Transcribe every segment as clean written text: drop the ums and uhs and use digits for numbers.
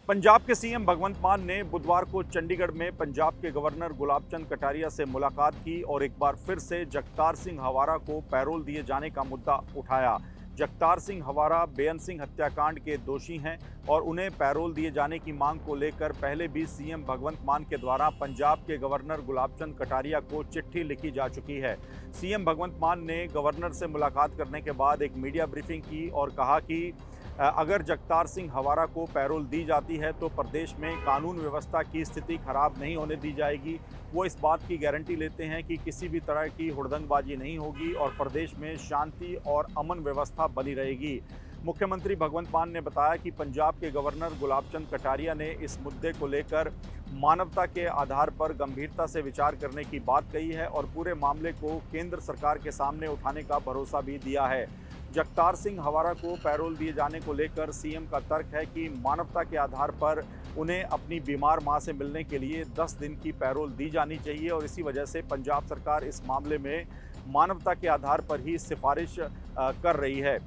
पंजाब के सीएम भगवंत मान ने बुधवार को चंडीगढ़ में पंजाब के गवर्नर गुलाब चंद कटारिया से मुलाकात की और एक बार फिर से जगतार सिंह हवारा को पैरोल दिए जाने का मुद्दा उठाया। जगतार सिंह हवारा बेअंत सिंह हत्याकांड के दोषी हैं और उन्हें पैरोल दिए जाने की मांग को लेकर पहले भी सीएम भगवंत मान के द्वारा पंजाब के गवर्नर गुलाब चंद कटारिया को चिट्ठी लिखी जा चुकी है। सीएम भगवंत मान ने गवर्नर से मुलाकात करने के बाद एक मीडिया ब्रीफिंग की और कहा कि अगर जगतार सिंह हवारा को पैरोल दी जाती है तो प्रदेश में कानून व्यवस्था की स्थिति खराब नहीं होने दी जाएगी। वो इस बात की गारंटी लेते हैं कि किसी भी तरह की हुड़दंगबाजी नहीं होगी और प्रदेश में शांति और अमन व्यवस्था बनी रहेगी। मुख्यमंत्री भगवंत मान ने बताया कि पंजाब के गवर्नर गुलाब चंद कटारिया ने इस मुद्दे को लेकर मानवता के आधार पर गंभीरता से विचार करने की बात कही है और पूरे मामले को केंद्र सरकार के सामने उठाने का भरोसा भी दिया है। जगतार सिंह हवारा को पैरोल दिए जाने को लेकर सीएम का तर्क है कि मानवता के आधार पर उन्हें अपनी बीमार मां से मिलने के लिए 10 दिन की पैरोल दी जानी चाहिए और इसी वजह से पंजाब सरकार इस मामले में मानवता के आधार पर ही सिफारिश कर रही है।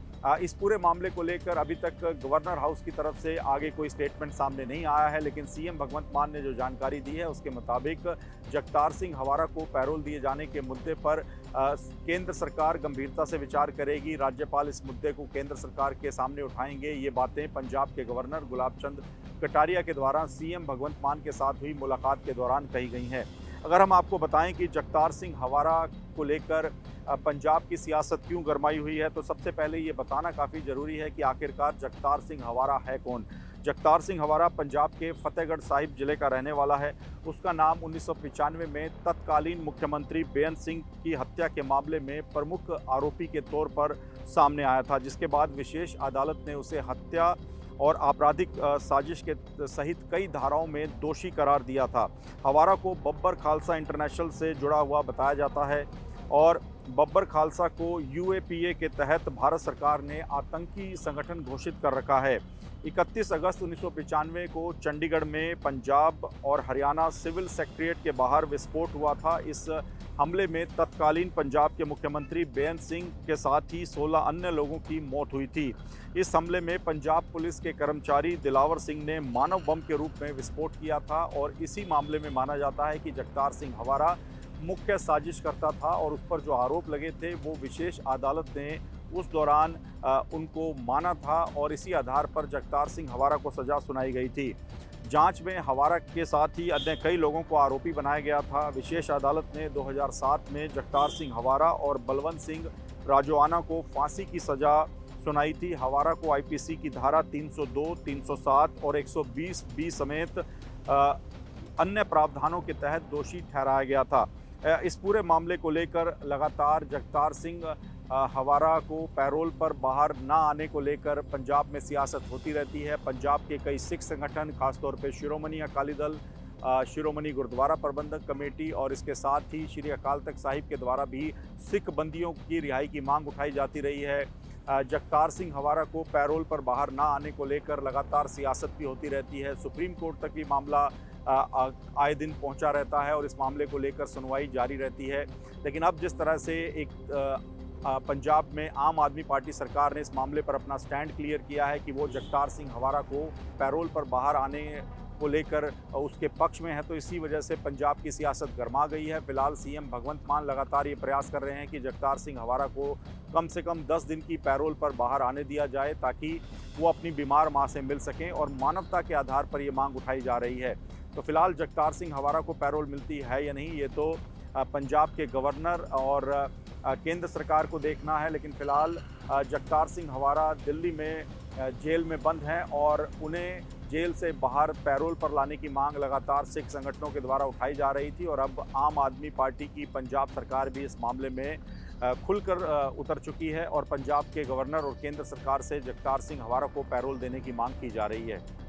इस पूरे मामले को लेकर अभी तक गवर्नर हाउस की तरफ से आगे कोई स्टेटमेंट सामने नहीं आया है, लेकिन सीएम भगवंत मान ने जो जानकारी दी है उसके मुताबिक जगतार सिंह हवारा को पैरोल दिए जाने के मुद्दे पर केंद्र सरकार गंभीरता से विचार करेगी। राज्यपाल इस मुद्दे को केंद्र सरकार के सामने उठाएंगे। ये बातें पंजाब के गवर्नर गुलाब चंद कटारिया के द्वारा सीएम भगवंत मान के साथ हुई मुलाकात के दौरान कही गई हैं। अगर हम आपको बताएं कि जगतार सिंह हवारा को लेकर पंजाब की सियासत क्यों गरमाई हुई है, तो सबसे पहले ये बताना काफ़ी ज़रूरी है कि आखिरकार जगतार सिंह हवारा है कौन। जगतार सिंह हवारा पंजाब के फतेहगढ़ साहिब जिले का रहने वाला है। उसका नाम 1995 में तत्कालीन मुख्यमंत्री बेअंत सिंह की हत्या के मामले में प्रमुख आरोपी के तौर पर सामने आया था, जिसके बाद विशेष अदालत ने उसे हत्या और आपराधिक साजिश के सहित कई धाराओं में दोषी करार दिया था। हवारा को बब्बर खालसा इंटरनेशनल से जुड़ा हुआ बताया जाता है और बब्बर खालसा को यूएपीए के तहत भारत सरकार ने आतंकी संगठन घोषित कर रखा है। 31 अगस्त 1995 को चंडीगढ़ में पंजाब और हरियाणा सिविल सेक्रेटेरिएट के बाहर विस्फोट हुआ था। इस हमले में तत्कालीन पंजाब के मुख्यमंत्री बेअंत सिंह के साथ ही 16 अन्य लोगों की मौत हुई थी। इस हमले में पंजाब पुलिस के कर्मचारी दिलावर सिंह ने मानव बम के रूप में विस्फोट किया था और इसी मामले में माना जाता है कि जगतार सिंह हवारा मुख्य साजिश करता था और उस पर जो आरोप लगे थे वो विशेष अदालत ने उस दौरान उनको माना था और इसी आधार पर जगतार सिंह हवारा को सज़ा सुनाई गई थी। जांच में हवारा के साथ ही अन्य कई लोगों को आरोपी बनाया गया था। विशेष अदालत ने 2007 में जगतार सिंह हवारा और बलवंत सिंह राजोआना को फांसी की सज़ा सुनाई थी। हवारा को आईपीसी की धारा 302, 307 और 120(b) समेत अन्य प्रावधानों के तहत दोषी ठहराया गया था। इस पूरे मामले को लेकर लगातार जगतार सिंह हवारा को पैरोल पर बाहर ना आने को लेकर पंजाब में सियासत होती रहती है। पंजाब के कई सिख संगठन, खासतौर पे शिरोमणि अकाली दल, शिरोमणि गुरुद्वारा प्रबंधक कमेटी और इसके साथ ही श्री अकाल तख्त साहिब के द्वारा भी सिख बंदियों की रिहाई की मांग उठाई जाती रही है। जगतार सिंह हवारा को पैरोल पर बाहर ना आने को लेकर लगातार सियासत भी होती रहती है। सुप्रीम कोर्ट तक भी मामला आए दिन पहुंचा रहता है और इस मामले को लेकर सुनवाई जारी रहती है। लेकिन अब जिस तरह से एक पंजाब में आम आदमी पार्टी सरकार ने इस मामले पर अपना स्टैंड क्लियर किया है कि वो जगतार सिंह हवारा को पैरोल पर बाहर आने को लेकर उसके पक्ष में है, तो इसी वजह से पंजाब की सियासत गर्मा गई है। फिलहाल सीएम भगवंत मान लगातार ये प्रयास कर रहे हैं कि जगतार सिंह हवारा को कम से कम 10 दिन की पैरोल पर बाहर आने दिया जाए ताकि वो अपनी बीमार मां से मिल सकें और मानवता के आधार पर ये मांग उठाई जा रही है। तो फिलहाल जगतार सिंह हवारा को पैरोल मिलती है या नहीं, ये तो पंजाब के गवर्नर और केंद्र सरकार को देखना है। लेकिन फिलहाल जगतार सिंह हवारा दिल्ली में जेल में बंद हैं और उन्हें जेल से बाहर पैरोल पर लाने की मांग लगातार सिख संगठनों के द्वारा उठाई जा रही थी और अब आम आदमी पार्टी की पंजाब सरकार भी इस मामले में खुलकर उतर चुकी है और पंजाब के गवर्नर और केंद्र सरकार से जगतार सिंह हवारा को पैरोल देने की मांग की जा रही है।